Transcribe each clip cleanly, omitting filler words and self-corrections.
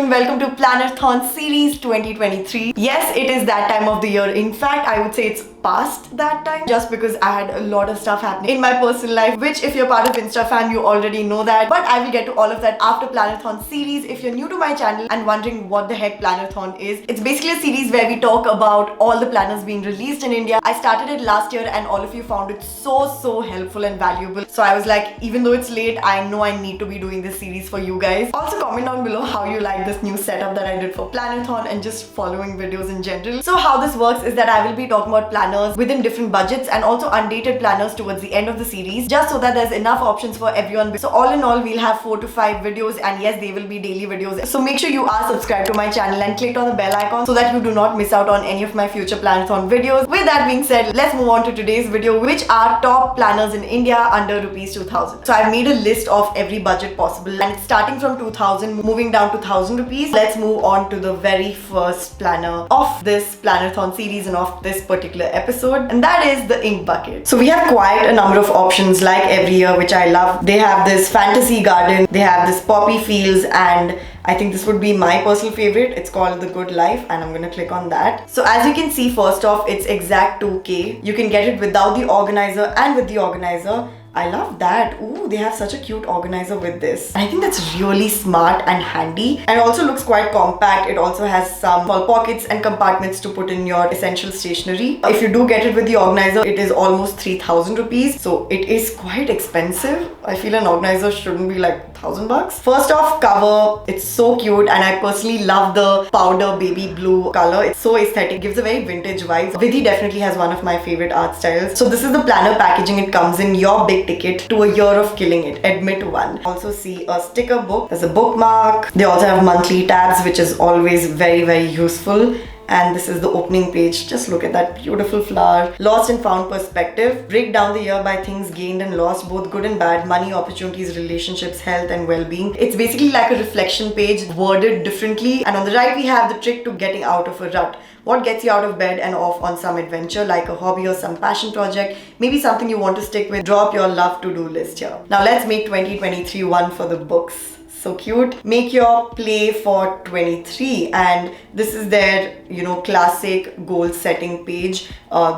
and welcome to Plannerthon Series 2023. Yes, it is that time of the year. In fact, I would say it's past that time just because I had a lot of stuff happening in my personal life, which if you're part of Insta fan, you already know that. But I will get to all of that after Plannerthon Series. If you're new to my channel and wondering what the heck Plannerthon is, it's basically a series where we talk about all the planners being released in India. I started it last year and all of you found it so helpful and valuable. So I was like, even though it's late, I know I need to be doing this series for you guys. Also comment down below how you like this new setup that I did for Plannerthon and just following videos in general. So how this works is that I will be talking about planners within different budgets and also undated planners towards the end of the series, just so that there's enough options for everyone. So all in all, we'll have 4 to 5 videos, and yes, they will be daily videos. So make sure you are subscribed to my channel and clicked on the bell icon so that you do not miss out on any of my future Plannerthon videos. With that being said, let's move on to today's video, which are top planners in India under rupees 2000. So I've made a list of every budget possible, and it's starting from 2000 moving down to 1000 rupees. Let's move on to the very first planner of this Plannerthon series and of this particular episode, and that is the ink bucket. So we have quite a number of options like every year, which I love. They have this fantasy garden, they have this poppy fields, and I think this would be my personal favorite. It's called The Good Life, and I'm gonna click on that. So as you can see, first off, it's exact 2K. You can get it without the organizer and with the organizer. I love that. Ooh, they have such a cute organizer with this. I think that's really smart and handy, and it also looks quite compact. It also has some small pockets and compartments to put in your essential stationery. If you do get it with the organizer, it is almost 3000 rupees. So it is quite expensive. I feel an organizer shouldn't be like 1000 bucks. First off, cover. It's so cute, and I personally love the powder baby blue color. It's so aesthetic. It gives a very vintage vibe. Vidhi definitely has one of my favorite art styles. So this is the planner packaging. It comes in your big ticket to a year of killing it. Admit one. Also see a sticker book. There's a bookmark. They also have monthly tabs, which is always very useful. And this is the opening page. Just look at that beautiful flower. Lost and found perspective. Break down the year by things gained and lost, both good and bad, money, opportunities, relationships, health, and well-being. It's basically like a reflection page worded differently. And on the right, we have the trick to getting out of a rut. What gets you out of bed and off on some adventure, like a hobby or some passion project, maybe something you want to stick with. Draw up your love to-do list here. Now let's make 2023 one for the books. So cute. Make your play for 23, and this is their classic goal setting page.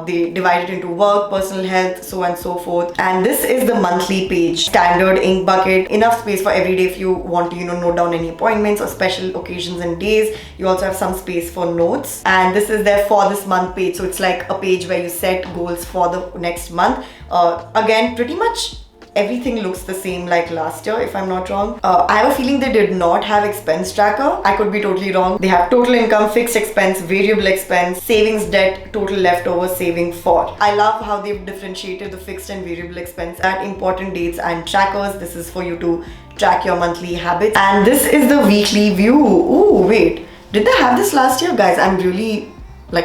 They divide it into work, personal health, so on and so forth. And this is the monthly page. Standard ink bucket, enough space for every day if you want to note down any appointments or special occasions and days. You also have some space for notes, and this is their for this month page. So it's like a page where you set goals for the next month. Again, pretty much everything looks the same like last year, if I'm not wrong. I have a feeling they did not have expense tracker. I could be totally wrong. They have total income, fixed expense, variable expense, savings, debt, total leftover, saving for. I love how they've differentiated the fixed and variable expense at important dates and trackers. This is for you to track your monthly habits. And this is the weekly view. Ooh, wait. Did they have this last year? Guys, I'm really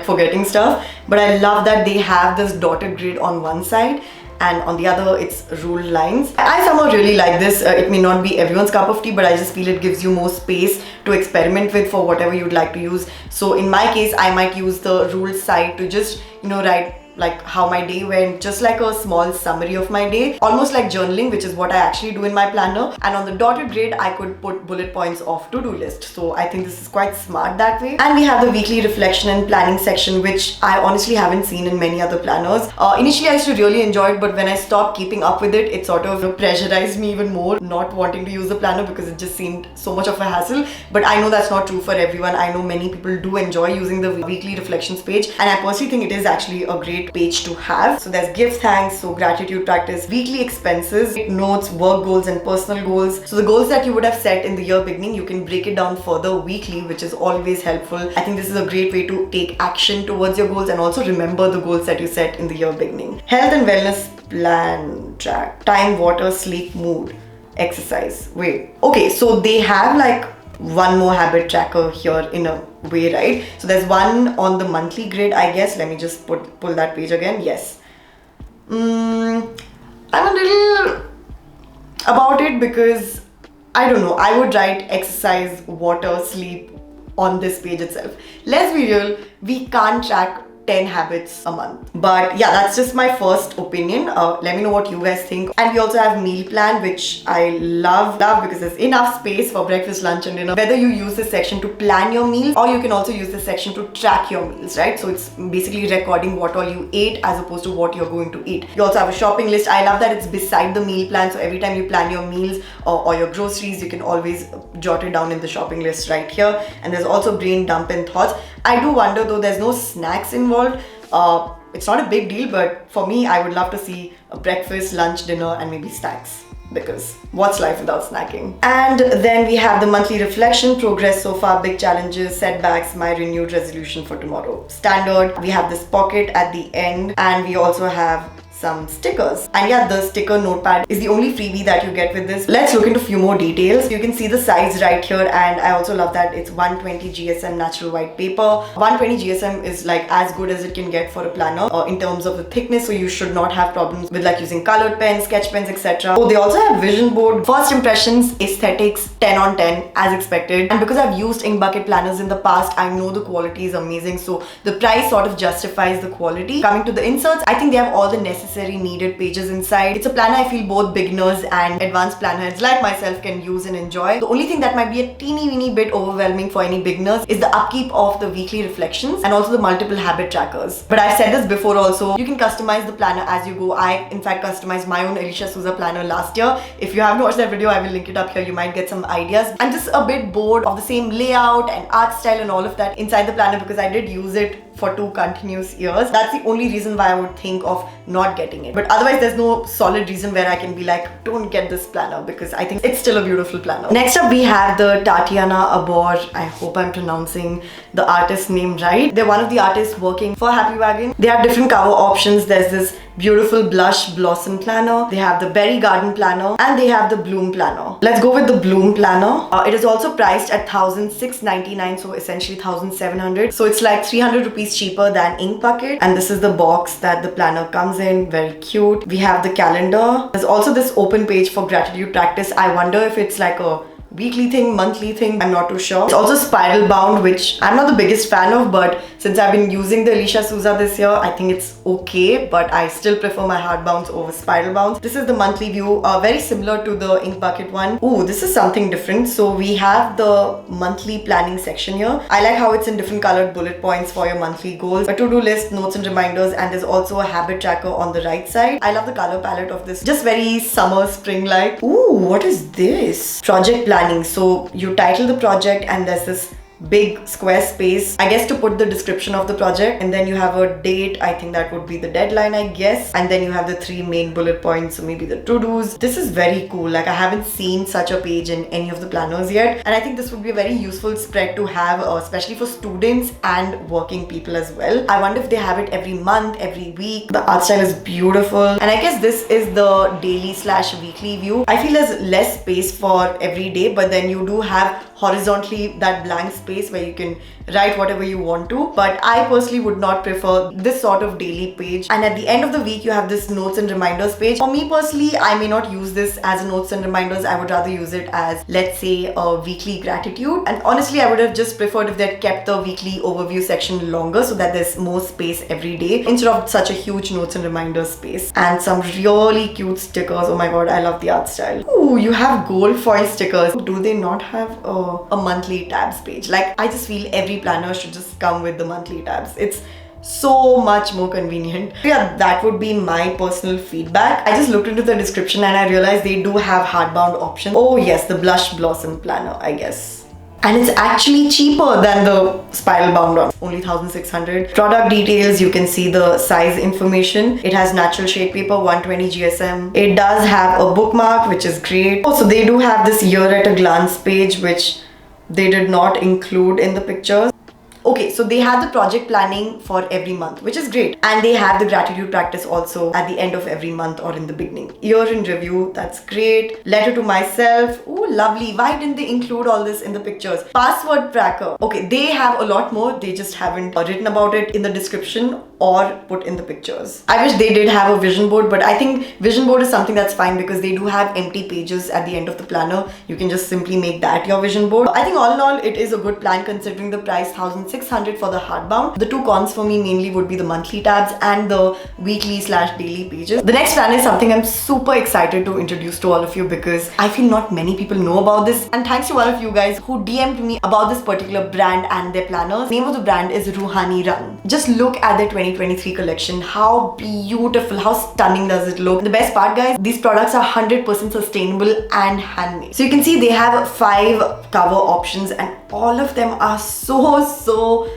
forgetting stuff. But I love that they have this dotted grid on one side, and on the other it's ruled lines. I somehow really like this. It may not be everyone's cup of tea, but I just feel it gives you more space to experiment with for whatever you'd like to use. So in my case, I might use the ruled side to just write how my day went, just like a small summary of my day, almost like journaling, which is what I actually do in my planner. And on the dotted grid, I could put bullet points of to-do list. So I think this is quite smart that way. And we have the weekly reflection and planning section, which I honestly haven't seen in many other planners. Initially, I used to really enjoy it, but when I stopped keeping up with it, it sort of pressurized me even more, not wanting to use the planner because it just seemed so much of a hassle. But I know that's not true for everyone. I know many people do enjoy using the weekly reflections page, and I personally think it is actually a great page to have. So there's gifts, thanks, so gratitude practice, weekly expenses, notes, work goals, and personal goals. So the goals that you would have set in the year beginning, you can break it down further weekly, which is always helpful. I think this is a great way to take action towards your goals and also remember the goals that you set in the year beginning. Health and wellness plan track, time, water, sleep, mood, exercise. Wait, okay, so they have one more habit tracker here in a way, right? So there's one on the monthly grid, I guess. Let me just pull that page again. Yes. I'm a little about it because I don't know. I would write exercise, water, sleep on this page itself. Let's be real, we can't track 10 habits a month. But yeah, that's just my first opinion. Let me know what you guys think. And we also have meal plan, which I love because there's enough space for breakfast, lunch and dinner. Whether you use this section to plan your meals, or you can also use this section to track your meals, right? So it's basically recording what all you ate as opposed to what you're going to eat. You also have a shopping list. I love that it's beside the meal plan, so every time you plan your meals or your groceries, you can always jot it down in the shopping list right here. And there's also brain dump and thoughts. I do wonder though, there's no snacks involved. It's not a big deal, but for me, I would love to see a breakfast, lunch, dinner, and maybe snacks, because what's life without snacking? And then we have the monthly reflection, progress so far, big challenges, setbacks, my renewed resolution for tomorrow. Standard. We have this pocket at the end, and we also have some stickers. And yeah, the sticker notepad is the only freebie that you get with this. Let's look into a few more details. You can see the size right here, and I also love that it's 120 GSM natural white paper. 120 GSM is like as good as it can get for a planner in terms of the thickness, so you should not have problems with like using colored pens, sketch pens, etc. Oh, they also have vision board. First impressions, aesthetics, 10 on 10 as expected. And because I've used ink bucket planners in the past, I know the quality is amazing, so the price sort of justifies the quality. Coming to the inserts, I think they have all the necessary needed pages inside. It's a planner I feel both beginners and advanced planner heads like myself can use and enjoy. The only thing that might be a teeny weeny bit overwhelming for any beginners is the upkeep of the weekly reflections and also the multiple habit trackers. But I've said this before also, you can customize the planner as you go. I in fact customized my own Alicia Souza planner last year. If you haven't watched that video, I will link it up here. You might get some ideas. I'm just a bit bored of the same layout and art style and all of that inside the planner because I did use it for 2 continuous years. That's the only reason why I would think of not getting it. But otherwise, there's no solid reason where I can be like, don't get this planner, because I think it's still a beautiful planner. Next up, we have the Tatiana Abor. I hope I'm pronouncing the artist name right. They're one of the artists working for Happy Wagon. They have different cover options. There's this beautiful blush blossom planner. They have the berry garden planner, and they have the bloom planner. Let's go with the bloom planner. It is also priced at 1,699, so essentially 1,700. So it's like 300 rupees cheaper than ink bucket. And this is the box that the planner comes in. Very cute. We have the calendar. There's also this open page for gratitude practice. I wonder if it's like a weekly thing, monthly thing, I'm not too sure. It's also spiral bound, which I'm not the biggest fan of, but since I've been using the Alicia Souza this year, I think it's okay, but I still prefer my hard bounds over spiral bounds. This is the monthly view, very similar to the ink bucket one. Ooh, this is something different. So we have the monthly planning section here. I like how it's in different colored bullet points for your monthly goals, a to-do list, notes and reminders, and there's also a habit tracker on the right side. I love the color palette of this, just very summer, spring-like. Ooh, what is this? Project planning. So you title the project and there's this big square space, I guess, to put the description of the project, and then you have a date. I think that would be the deadline, I guess, and then you have the 3 main bullet points, so maybe the to-dos. This is very cool. Like, I haven't seen such a page in any of the planners yet, and I think this would be a very useful spread to have, especially for students and working people as well. I wonder if they have it every month, every week. The art style is beautiful, and I guess this is the daily/weekly view. I feel there's less space for every day, but then you do have horizontally that blank space where you can write whatever you want to. But I personally would not prefer this sort of daily page. And at the end of the week, you have this notes and reminders page. For me personally, I may not use this as a notes and reminders. I would rather use it as, let's say, a weekly gratitude. And honestly, I would have just preferred if they'd kept the weekly overview section longer so that there's more space every day instead of such a huge notes and reminders space. And some really cute stickers. Oh my god, I love the art style. Ooh, you have gold foil stickers. Do they not have a monthly tabs page? Like, I just feel every planner should just come with the monthly tabs. It's so much more convenient. Yeah, that would be my personal feedback. I just looked into the description and I realized they do have hardbound options. Oh yes, the blush blossom planner, I guess. And it's actually cheaper than the spiral bound one, only 1,600. Product details, you can see the size information. It has natural shade paper, 120 GSM. It does have a bookmark, which is great. Oh, so they do have this year at a glance page, which they did not include in the pictures. Okay, so they have the project planning for every month, which is great. And they have the gratitude practice also at the end of every month or in the beginning. Year in review, that's great. Letter to myself, oh lovely. Why didn't they include all this in the pictures? Password tracker. Okay, they have a lot more. They just haven't written about it in the description. or put in the pictures. I wish they did have a vision board, but I think vision board is something that's fine because they do have empty pages at the end of the planner. You can just simply make that your vision board. I think all in all, it is a good plan considering the price, 1,600 for the hardbound. The two cons for me mainly would be the monthly tabs and the weekly/daily pages. The next plan is something I'm super excited to introduce to all of you because I feel not many people know about this. And thanks to all of you guys who DM'd me about this particular brand and their planners. The name of the brand is Ruhani Rang. Just look at their 2023 collection. How beautiful, how stunning does it look? The best part, guys, these products are 100% sustainable and handmade. So you can see they have 5 cover options and all of them are so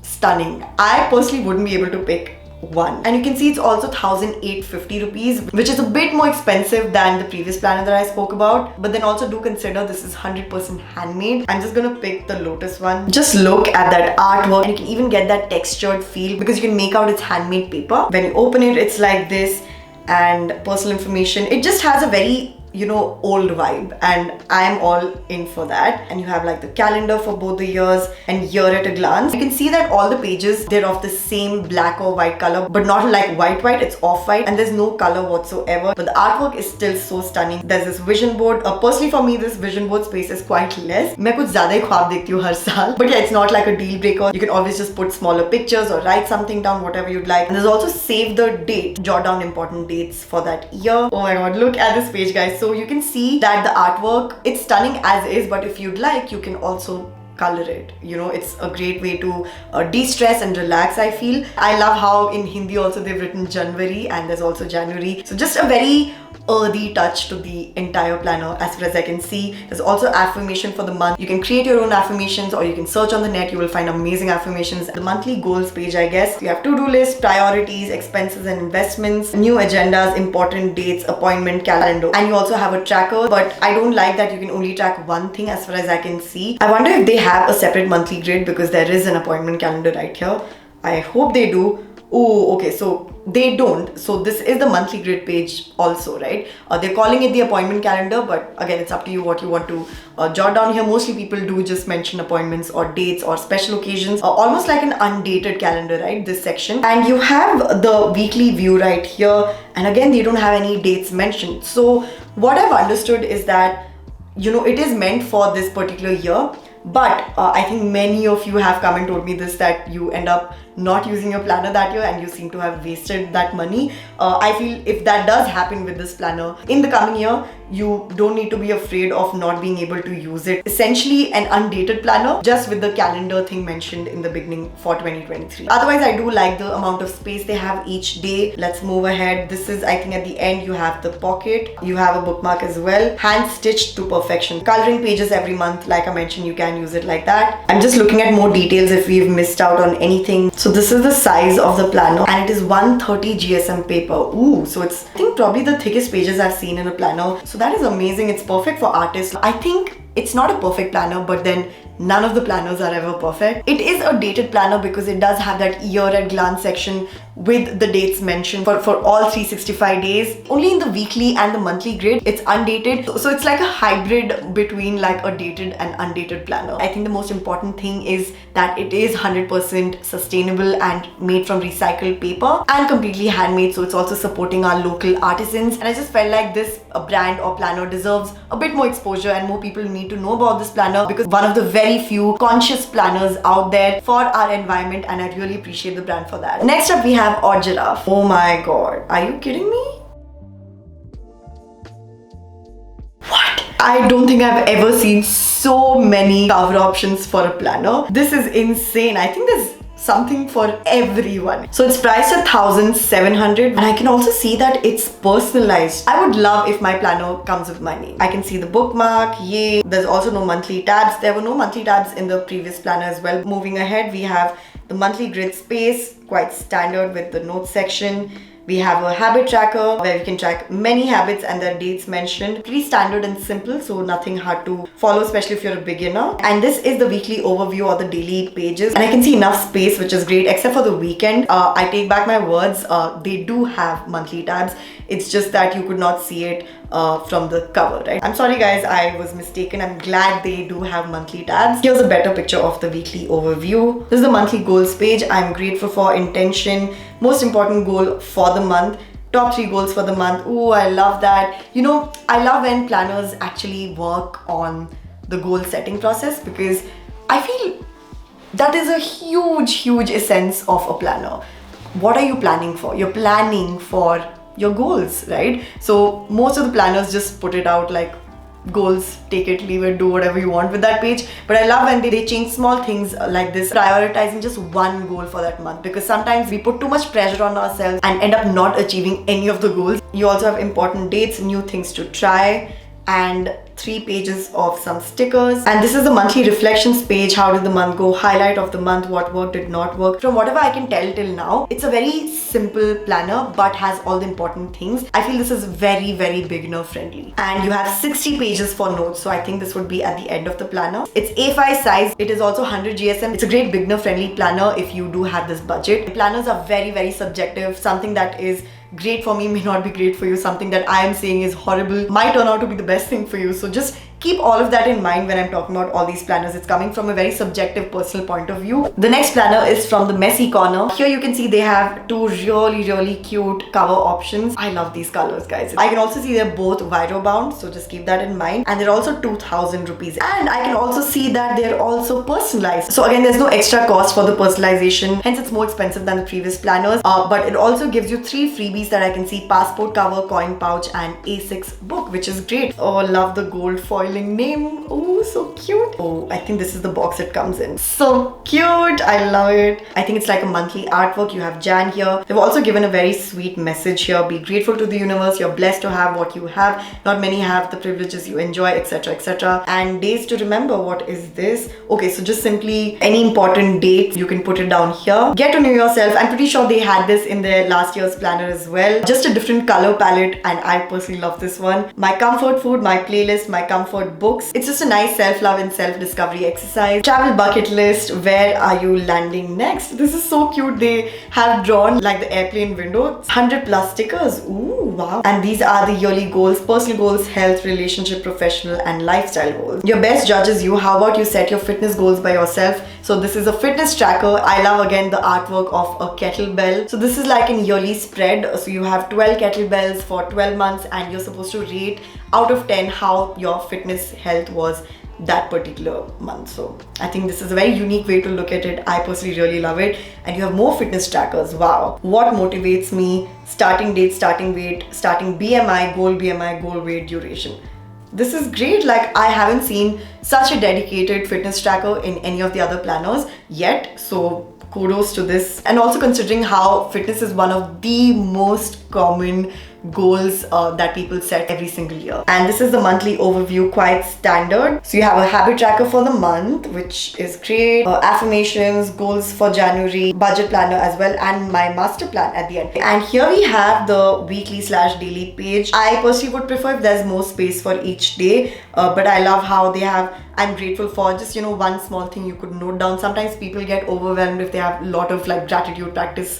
stunning. I personally wouldn't be able to pick one. And you can see it's also 1,850 rupees, which is a bit more expensive than the previous planner that I spoke about. But then also do consider this is 100% handmade. I'm just gonna pick the Lotus one. Just look at that artwork and you can even get that textured feel because you can make out it's handmade paper. When you open it, it's like this, and personal information. It just has a very, you know, old vibe, and I am all in for that. And you have like the calendar for both the years and year at a glance. You can see that all the pages, they're of the same black or white color, but not like white, it's off-white, and there's no color whatsoever. But the artwork is still so stunning. There's this vision board. Personally for me, this vision board space is quite less. मैं कुछ ज़्यादा ही ख्वाब देखती हूँ हर साल. But yeah, it's not like a deal breaker. You can always just put smaller pictures or write something down, whatever you'd like. And there's also save the date. Jot down important dates for that year. Oh my god, look at this page, guys. So you can see that the artwork, it's stunning as is, but if you'd like, you can also color it. You know, it's a great way to de-stress and relax, I feel. I love how in Hindi also they've written January and there's also January. So just a very earthy touch to the entire planner as far as I can see. There's also affirmation for the month. You can create your own affirmations or you can search on the net. You will find amazing affirmations. The monthly goals page, I guess. You have to-do list, priorities, expenses and investments, new agendas, important dates, appointment calendar, and you also have a tracker. But I don't like that you can only track one thing as far as I can see. I wonder if they have a separate monthly grid because there is an appointment calendar right here. I hope they do. Oh, okay, so they don't. So this is the monthly grid page also, right? They're calling it the appointment calendar, but again, it's up to you what you want to jot down here. Mostly people do just mention appointments or dates or special occasions, almost like an undated calendar, right? This section. And you have the weekly view right here. And again, they don't have any dates mentioned. So what I've understood is that, you know, it is meant for this particular year. But I think many of you have come and told me this, that you end up not using your planner that year and you seem to have wasted that money. I feel if that does happen with this planner in the coming year, you don't need to be afraid of not being able to use it. Essentially an undated planner, just with the calendar thing mentioned in the beginning for 2023. Otherwise, I do like the amount of space they have each day. Let's move ahead. This is, I think at the end, you have the pocket. You have a bookmark as well. Hand stitched to perfection. Coloring pages every month. Like I mentioned, you can use it like that. I'm just looking at more details if we've missed out on anything. So this is the size of the planner and it is 130 GSM paper. Ooh, so it's, I think, probably the thickest pages I've seen in a planner. So that is amazing. It's perfect for artists. I think it's not a perfect planner, but then none of the planners are ever perfect. It is a dated planner because it does have that year at glance section with the dates mentioned for all 365 days. Only in the weekly and the monthly grid, it's undated. So it's like a hybrid between like a dated and undated planner. I think the most important thing is that it is 100% sustainable and made from recycled paper and completely handmade. So it's also supporting our local artisans. And I just felt like this brand or planner deserves a bit more exposure and more people need to know about this planner because one of the very few conscious planners out there for our environment, and I really appreciate the brand for that. Next up we have Arjuna. Oh my god, are you kidding me? What? I don't think I've ever seen so many cover options for a planner. This is insane. I think there's something for everyone. So it's priced at 1,700 and I can also see that it's personalized. I would love if my planner comes with my name. I can see the bookmark, yay. There's also no monthly tabs. There were no monthly tabs in the previous planner as well. Moving ahead, we have the monthly grid space, quite standard with the notes section. We have a habit tracker where we can track many habits and their dates mentioned. Pretty standard and simple, so nothing hard to follow, especially if you're a beginner. And this is the weekly overview or the daily pages. And I can see enough space, which is great, except for the weekend. I take back my words. They do have monthly tabs. It's just that you could not see it from the cover, right? I'm sorry guys, I was mistaken. I'm glad they do have monthly tabs. Here's a better picture of the weekly overview. This is the monthly goals page. I'm grateful for intention, most important goal for the month, top 3 goals for the month. Oh, I love that. You know, I love when planners actually work on the goal setting process, because I feel that is a huge essence of a planner. What are you planning for? You're planning for your goals, right? So most of the planners just put it out like goals, take it, leave it, do whatever you want with that page. But I love when they change small things like this, prioritizing just one goal for that month, because sometimes we put too much pressure on ourselves and end up not achieving any of the goals. You also have important dates, new things to try, and 3 pages of some stickers. And this is the monthly reflections page. How did the month go? Highlight of the month, what worked, did not work. From whatever I can tell till now, it's a very simple planner but has all the important things. I feel this is very beginner friendly. And you have 60 pages for notes, so I think this would be at the end of the planner. It's A5 size. It is also 100 GSM. It's a great beginner friendly planner if you do have this budget. Planners are very subjective. Something that is great for me may not be great for you. Something that I am saying is horrible might turn out to be the best thing for you. So just keep all of that in mind when I'm talking about all these planners. It's coming from a very subjective personal point of view. The next planner is from the Messy Corner. Here you can see they have 2 really cute cover options. I love these colors, guys. I can also see they're both Viro bound, so just keep that in mind. And they're also 2,000 rupees. And I can also see that they're also personalized. So again, there's no extra cost for the personalization, hence it's more expensive than the previous planners. But it also gives you 3 freebies that I can see: passport cover, coin pouch, and A6 book, which is great. Oh, love the gold foil name. Oh, so cute. Oh, I think this is the box it comes in. So cute. I love it. I think it's like a monthly artwork. You have Jan here. They've also given a very sweet message here. Be grateful to the universe. You're blessed to have what you have. Not many have the privileges you enjoy, etc. And days to remember. What is this? Okay, so just simply any important date, you can put it down here. Get to know yourself. I'm pretty sure they had this in their last year's planner as well. Just a different color palette, and I personally love this one. My comfort food, my playlist, my comfort books. It's just a nice self-love and self-discovery exercise. Travel bucket list. Where are you landing next? This is so cute. They have drawn like the airplane window. 100 plus stickers. Ooh, wow. And these are the yearly goals: personal goals, health, relationship, professional, and lifestyle goals. Your best judge is you. How about you set your fitness goals by yourself? So this is a fitness tracker. I love again the artwork of a kettlebell. So this is like an yearly spread. So you have 12 kettlebells for 12 months, and you're supposed to rate out of 10 how your fitness health was that particular month. So I think this is a very unique way to look at it. I personally really love it. And you have more fitness trackers. Wow. What motivates me? Starting date, starting weight, starting BMI, goal weight, duration. This is great. Like, I haven't seen such a dedicated fitness tracker in any of the other planners yet. So kudos to this. And also considering how fitness is one of the most common goals that people set every single year. And this is the monthly overview, quite standard. So you have a habit tracker for the month, which is great. Affirmations, goals for January, budget planner as well, and my master plan at the end. And here we have the weekly/daily page. I personally would prefer if there's more space for each day, but I love how they have I'm grateful for just, you know, one small thing you could note down. Sometimes people get overwhelmed if they have a lot of like gratitude practice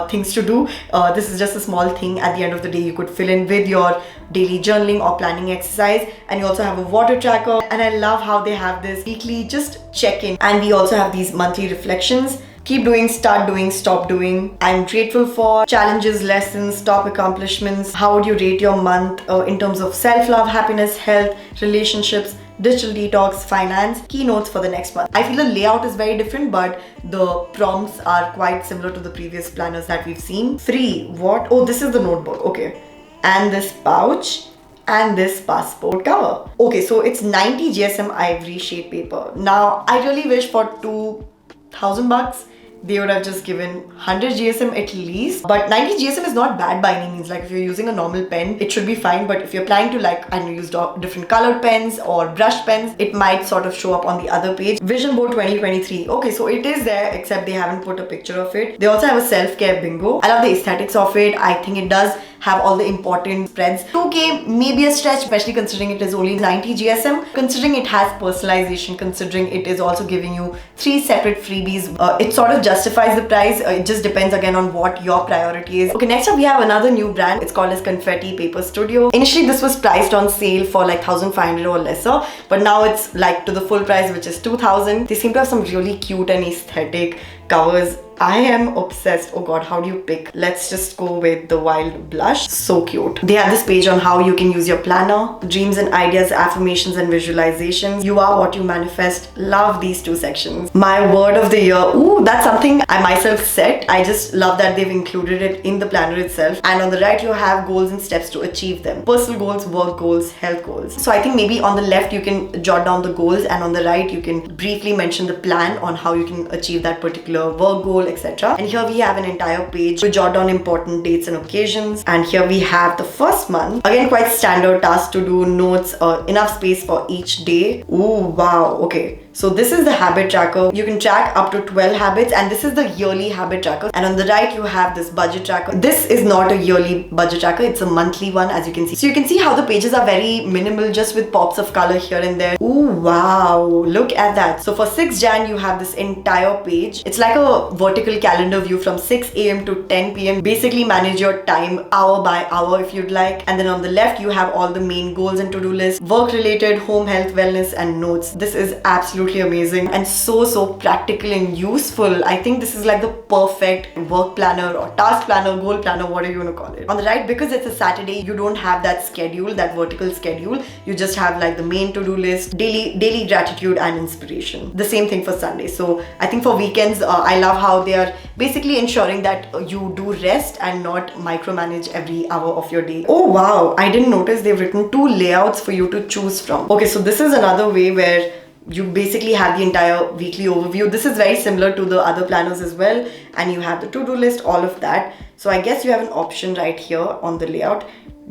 things to do. This is just a small thing at the end of the day you could fill in with your daily journaling or planning exercise. And you also have a water tracker, and I love how they have this weekly just check-in. And we also have these monthly reflections. Keep doing, start doing, stop doing. I'm grateful for challenges, lessons, top accomplishments. How would you rate your month in terms of self-love, happiness, health, relationships, digital detox, finance, keynotes for the next month? I feel the layout is very different, but the prompts are quite similar to the previous planners that we've seen. 3. What? Oh, this is the notebook. Okay. And this pouch and this passport cover. Okay, so it's 90 GSM ivory shade paper. Now, I really wish for 2,000 bucks they would have just given 100 GSM at least. But 90 GSM is not bad by any means. Like if you're using a normal pen, it should be fine. But if you're planning to like, I know, use different colored pens or brush pens, it might sort of show up on the other page. Vision Board 2023. Okay, so it is there, except they haven't put a picture of it. They also have a self-care bingo. I love the aesthetics of it. I think it does have all the important spreads. 2K may be a stretch, especially considering it is only 90 GSM, considering it has personalization, considering it is also giving you 3 separate freebies. It sort of justifies the price. It just depends again on what your priority is. Okay, next up we have another new brand. It's called as Confetti Paper Studio. Initially this was priced on sale for like 1,500 or lesser, but now it's like to the full price, which is 2,000. They seem to have some really cute and aesthetic covers. I am obsessed. Oh god, how do you pick? Let's just go with the Wild Blush. So cute. They have this page on how you can use your planner, dreams and ideas, affirmations and visualizations. You are what you manifest. Love these 2 sections. My word of the year. Ooh, that's something I myself set. I just love that they've included it in the planner itself. And on the right, you have goals and steps to achieve them. Personal goals, work goals, health goals. So I think maybe on the left, you can jot down the goals, and on the right, you can briefly mention the plan on how you can achieve that particular work goal, etc. And here we have an entire page to jot down important dates and occasions. And here we have the first month. Again, quite standard task to do, notes, enough space for each day. Ooh, wow. Okay. So this is the habit tracker. You can track up to 12 habits, and this is the yearly habit tracker. And on the right, you have this budget tracker. This is not a yearly budget tracker. It's a monthly one, as you can see. So you can see how the pages are very minimal, just with pops of color here and there. Ooh, wow. Look at that. So for 6 Jan, you have this entire page. It's like a vertical calendar view from 6 AM to 10 PM. Basically manage your time hour by hour if you'd like. And then on the left, you have all the main goals and to-do lists, work-related, home, health, wellness, and notes. This is absolutely amazing and so practical and useful. I think this is like the perfect work planner or task planner, goal planner, whatever you want to call it. On the right, because it's a Saturday, you don't have that schedule, that vertical schedule. You just have like the main to-do list, daily gratitude and inspiration. The same thing for Sunday. So I think for weekends, I love how they are basically ensuring that you do rest and not micromanage every hour of your day. Oh wow, I didn't notice they've written 2 layouts for you to choose from. Okay, so this is another way where you basically have the entire weekly overview. This is very similar to the other planners as well, and you have the to-do list, all of that. So I guess you have an option right here on the layout,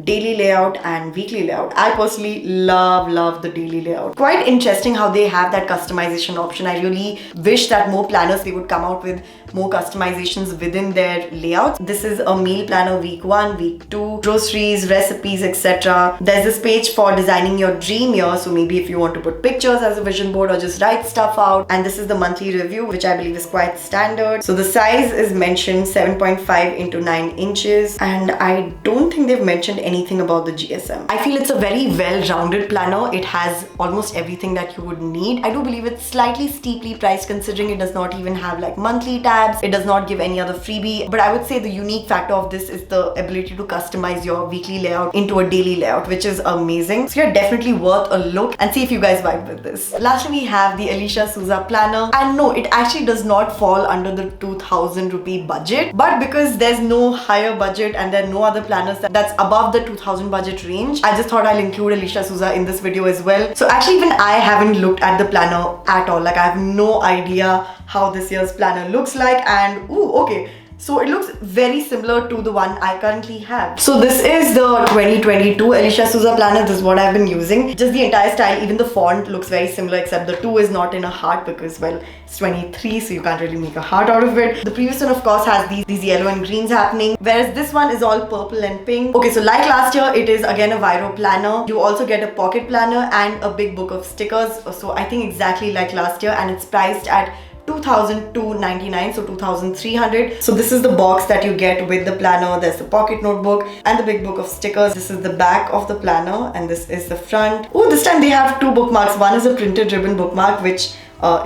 daily layout and weekly layout. I personally love the daily layout. Quite interesting how they have that customization option. I really wish that more planners, they would come out with more customizations within their layouts. This is a meal planner week 1, week 2, groceries, recipes, etc. There's this page for designing your dream year. So maybe if you want to put pictures as a vision board or just write stuff out. And this is the monthly review, which I believe is quite standard. So the size is mentioned 7.5 into 9 inches. And I don't think they've mentioned anything about the GSM. I feel it's a very well-rounded planner. It has almost everything that you would need. I do believe it's slightly steeply priced, considering it does not even have like monthly tabs. It does not give any other freebie. But I would say the unique factor of this is the ability to customize your weekly layout into a daily layout, which is amazing. So you're definitely worth a look and see if you guys vibe with this. Lastly, we have the Alicia Souza planner. And no, it actually does not fall under the 2,000 rupee budget. But because there's no higher budget and there are no other planners that's above the 2,000 budget range, I just thought I'll include Alicia Souza in this video as well. So actually even I haven't looked at the planner at all. Like I have no idea how this year's planner looks like, and ooh, okay. So it looks very similar to the one I currently have. So this is the 2022 Alicia Souza planner. This is what I've been using. Just the entire style, even the font looks very similar, except the 2 is not in a heart because, well, it's 23, so you can't really make a heart out of it. The previous one, of course, has these yellow and greens happening, whereas this one is all purple and pink. Okay, so like last year, it is again a Viro planner. You also get a pocket planner and a big book of stickers. So I think exactly like last year, and it's priced at 2,299, so 2,300. So this is the box that you get with the planner. There's the pocket notebook and the big book of stickers. This is the back of the planner and this is the front. Oh, this time they have 2 bookmarks. One is a printed ribbon bookmark, which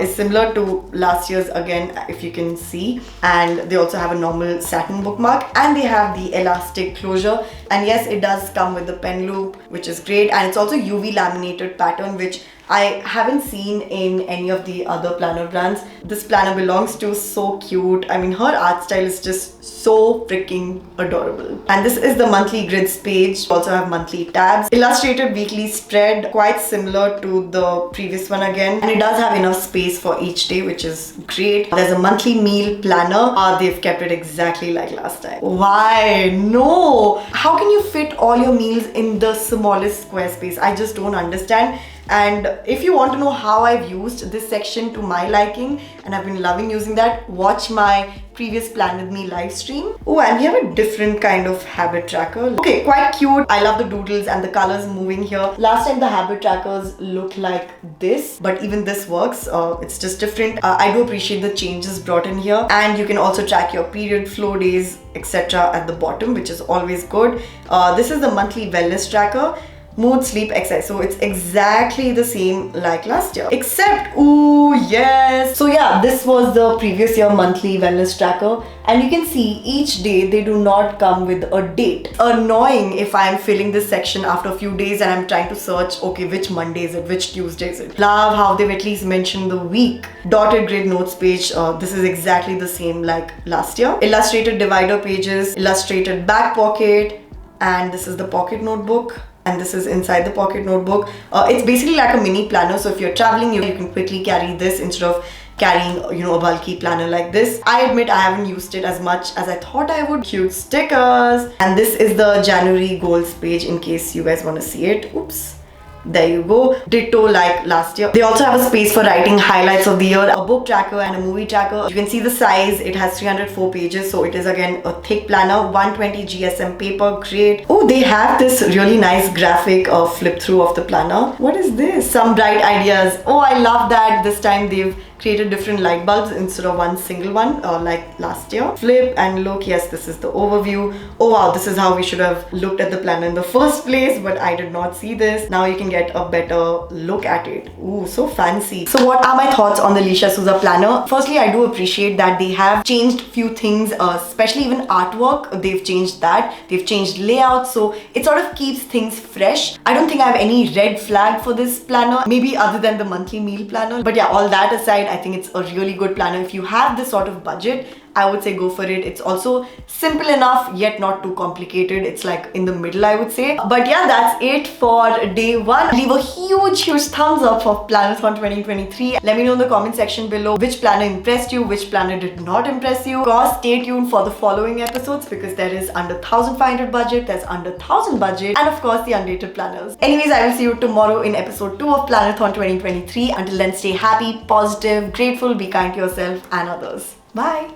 is similar to last year's again, if you can see. And they also have a normal satin bookmark, and they have the elastic closure. And yes, it does come with the pen loop, which is great. And it's also UV laminated pattern, which I haven't seen in any of the other planner brands. This planner belongs to, so cute. I mean, her art style is just so freaking adorable. And this is the monthly grids page. Also have monthly tabs. Illustrated weekly spread, quite similar to the previous one again. And it does have enough space for each day, which is great. There's a monthly meal planner. They've kept it exactly like last time. Why? No! How can you fit all your meals in the smallest square space? I just don't understand. And if you want to know how I've used this section to my liking, and I've been loving using that, watch my previous Plan With Me live stream. Oh, and we have a different kind of habit tracker. Okay, quite cute. I love the doodles and the colors moving here. Last time the habit trackers looked like this, but even this works. It's just different. I do appreciate the changes brought in here. And you can also track your period, flow days, etc. at the bottom, which is always good. This is the monthly wellness tracker. Mood, sleep, exercise. So it's exactly the same like last year. Except, ooh, yes. So yeah, this was the previous year monthly wellness tracker. And you can see each day they do not come with a date. Annoying if I'm filling this section after a few days and I'm trying to search, okay, which Monday is it, which Tuesday is it. Love how they've at least mentioned the week. Dotted grid notes page. This is exactly the same like last year. Illustrated divider pages, illustrated back pocket, and this is the pocket notebook. And this is inside the pocket notebook. It's basically like a mini planner. So if you're traveling, you can quickly carry this instead of carrying, a bulky planner like this. I admit I haven't used it as much as I thought I would. Cute stickers. And this is the January goals page in case you guys want to see it. Oops. There you go. Ditto like last year. They also have a space for writing highlights of the year, a book tracker and a movie tracker. You can see the size. It has 304 pages. So it is again a thick planner, 120 GSM paper, great. Oh, they have this really nice graphic flip through of the planner. What is this? Some bright ideas. Oh, I love that. This time they've created different light bulbs instead of one single one like last year. Flip and look. Yes, this is the overview. Oh wow, this is how we should have looked at the planner in the first place, but I did not see this. Now you can get a better look at it. Ooh, so fancy. So what are my thoughts on the Alicia Souza planner? Firstly, I do appreciate that they have changed few things, especially even artwork. They've changed that. They've changed layout, so it sort of keeps things fresh. I don't think I have any red flag for this planner, maybe other than the monthly meal planner. But yeah, all that aside, I think it's a really good planner. If you have this sort of budget, I would say go for it. It's also simple enough yet not too complicated. It's like in the middle, I would say. But yeah, that's it for day one. Leave a huge thumbs up for Plannerthon 2023. Let me know in the comment section below which planner impressed you, which planner did not impress you. Of course, stay tuned for the following episodes because there is under 1,500 budget, there's under 1,000 budget, and of course the undated planners. Anyways, I will see you tomorrow in episode 2 of Plannerthon 2023. Until then, stay happy, positive, grateful, be kind to yourself and others. Bye.